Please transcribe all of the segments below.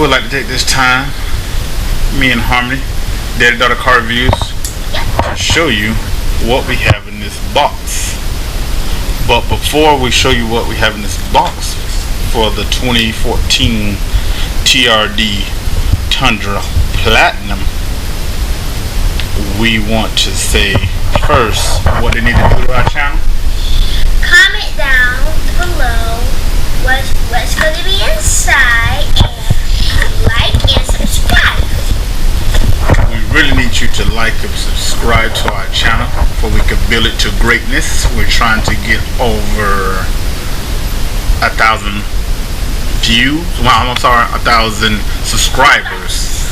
We'd like to take this time, me and Harmony, Daddy Daughter Car Reviews, to show you what we have in this box. But before we show you what we have in this box for the 2014 TRD Tundra Platinum, we want to say first what they need to do to our channel. Comment down below what's going to be inside, and like and subscribe. We really need you to like and subscribe to our channel so we can build it to greatness. We're trying to get over 1,000 views. Well, I'm sorry, 1,000 subscribers.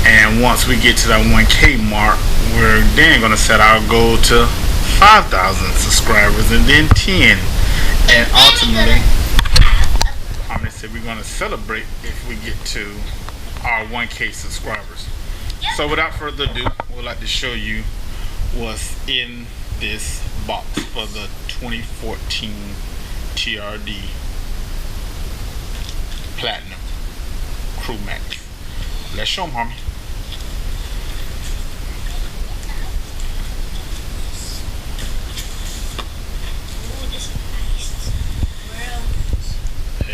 And once we get to that 1K mark, we're then going to set our goal to 5,000 subscribers, and then 10. And ultimately, I'm going to say we're going to celebrate if we get to our 1K subscribers. So without further ado, we'd like to show you what's in this box for the 2014 TRD Platinum Crew Max. Let's show them, Harmony.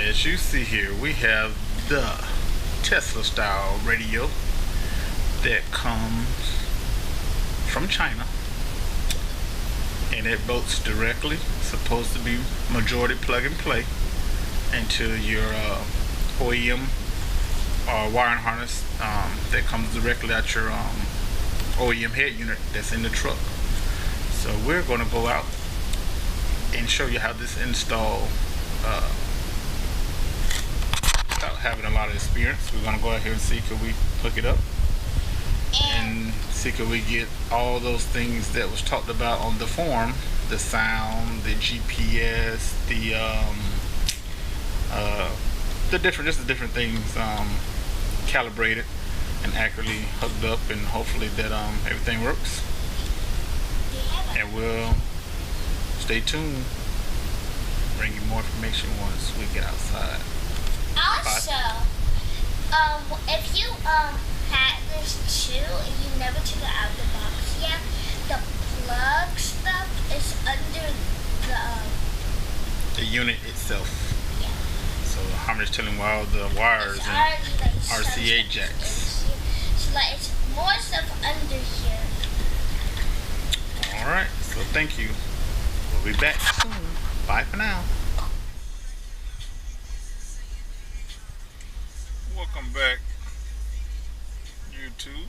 As you see here, we have the Tesla style radio that comes from China, and it bolts directly, supposed to be majority plug and play, into your OEM wiring harness that comes directly at your OEM head unit that's in the truck. So we're going to go out and show you how this install without having a lot of experience. We're going to go out here and see could we hook it up and see could we get all those things that was talked about on the forum, the sound, the GPS, the different things calibrated and accurately hooked up, and hopefully that everything works. And we'll stay tuned, bring you more information once we get outside. Also, if you had this too and you never took it out of the box yet, the plug stuff is under the unit itself. Yeah. So Harmony's telling me all the wires and like RCA jacks. So like it's more stuff under here. Alright, so thank you. We'll be back soon. Bye for now. Welcome back, YouTube.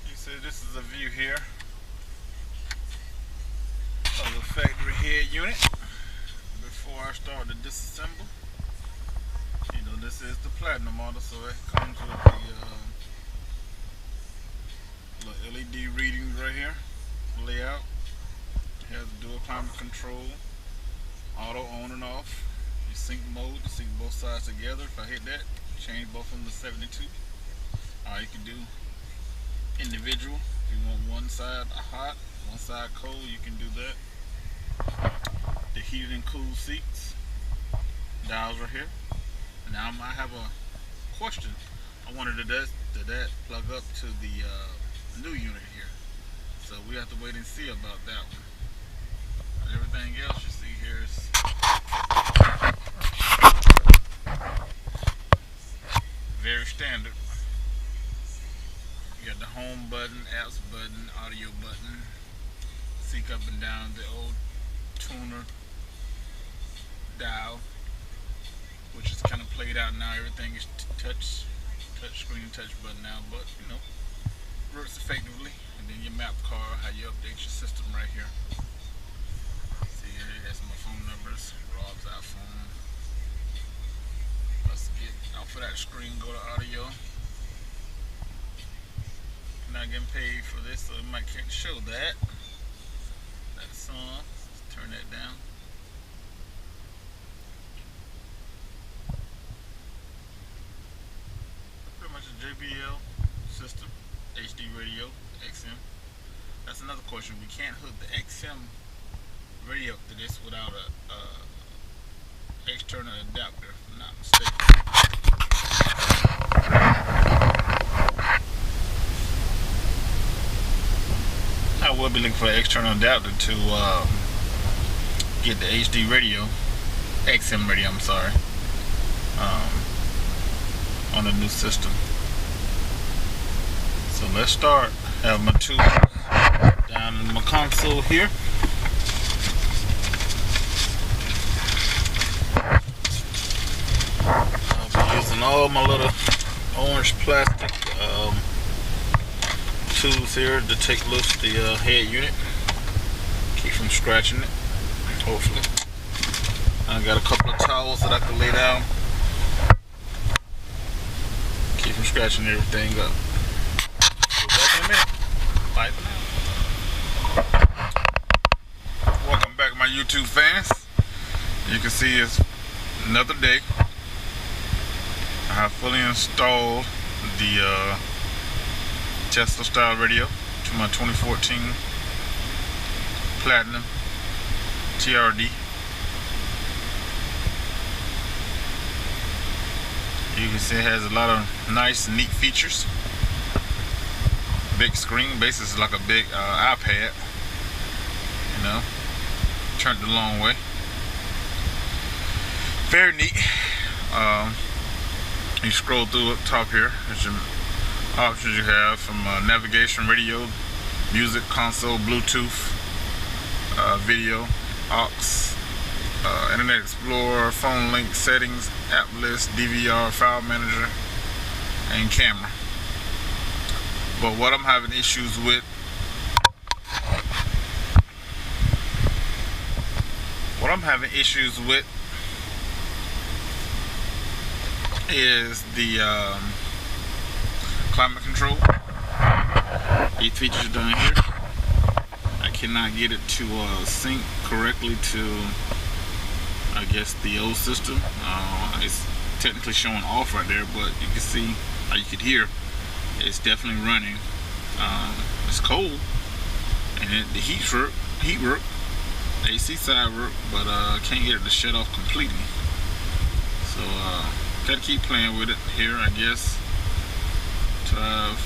You see, this is a view here of the factory head unit before I start to disassemble. You know, this is the Platinum model, so it comes with the LED readings right here. Layout. It has dual climate control, auto on and off. Your sync mode, sync both sides together. If I hit that, change both of them to 72. You can do individual. If you want one side hot, one side cold, you can do that. The heated and cool seats. Dials right here. Now I might have a question. I wondered did that plug up to the new unit here? So we have to wait and see about that one. But everything else you see here is very standard. You got the home button, apps button, audio button, sync up and down the old tuner dial, which is kind of played out now. Everything is touch screen, touch button now, but you know, works effectively. And then your map car, how you update your system right here. See here, it has my phone numbers, Rob's iPhone. Let's get off of that screen, go to audio. Not getting paid for this, so it might can't show that. That's on. Let's turn that down. Pretty much a JBL system, HD radio, XM. That's another question. We can't hook the XM radio to this without a external adapter, if I'm not mistaken. will be looking for an external adapter to get the HD radio, XM radio, I'm sorry, on the new system. So let's start. I have my tools down in my console here. I'll be using all my little orange plastic tools here to take loose the head unit, keep from scratching it, hopefully. I got a couple of towels that I can lay down, keep from scratching everything up. So back in a minute. Bye for now. Welcome back, my YouTube fans. You can see it's another day. I have fully installed the Tesla style radio to my 2014 Platinum TRD. You can see it has a lot of nice, neat features. Big screen, basically it's like a big iPad, you know, turned a long way. Very neat. You scroll through up top here, there's your options you have from navigation, radio, music, console, Bluetooth, video, aux, Internet Explorer, phone link, settings, app list, DVR, file manager, and camera. But what I'm having issues with is the climate control. These features down here, I cannot get it to sync correctly to, I guess, the old system. It's technically showing off right there, but you can see, or you could hear, it's definitely running. It's cold, and the heat work, AC side work, but can't get it to shut off completely. So gotta keep playing with it here, I guess, to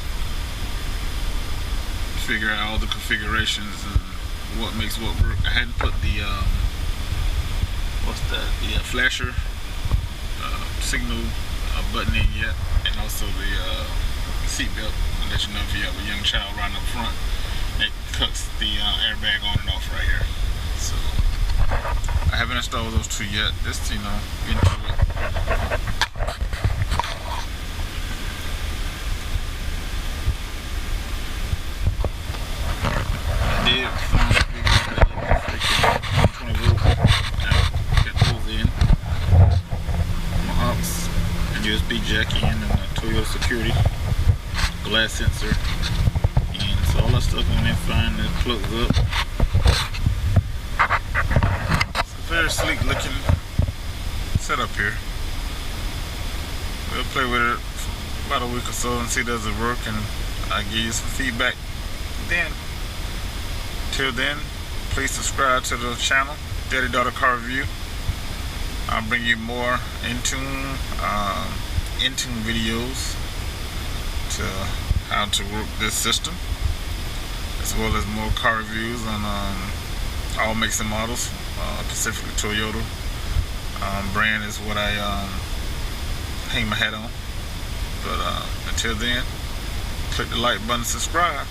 figure out all the configurations and what makes what work. I hadn't put the the flasher signal button in yet, and also the seatbelt. I'll let you know if you have a young child riding up front. It cuts the airbag on and off right here. So I haven't installed those two yet. Just, you know, get into it. I did find a freaking 20 volt. Get those in. My aux and USB jack in, and a Toyota security glass sensor. And so all that stuff went in fine, and it plugs up. It's a very sleek looking setup here. We'll play with it for about a week or so and see does it work, and I'll give you some feedback then. Till then, please subscribe to the channel, Daddy Daughter Car Review. I'll bring you more in-tune videos to how to work this system, as well as more car reviews on all makes and models, specifically Toyota. Brand is what I hang my hat on. But until then, click the like button, subscribe.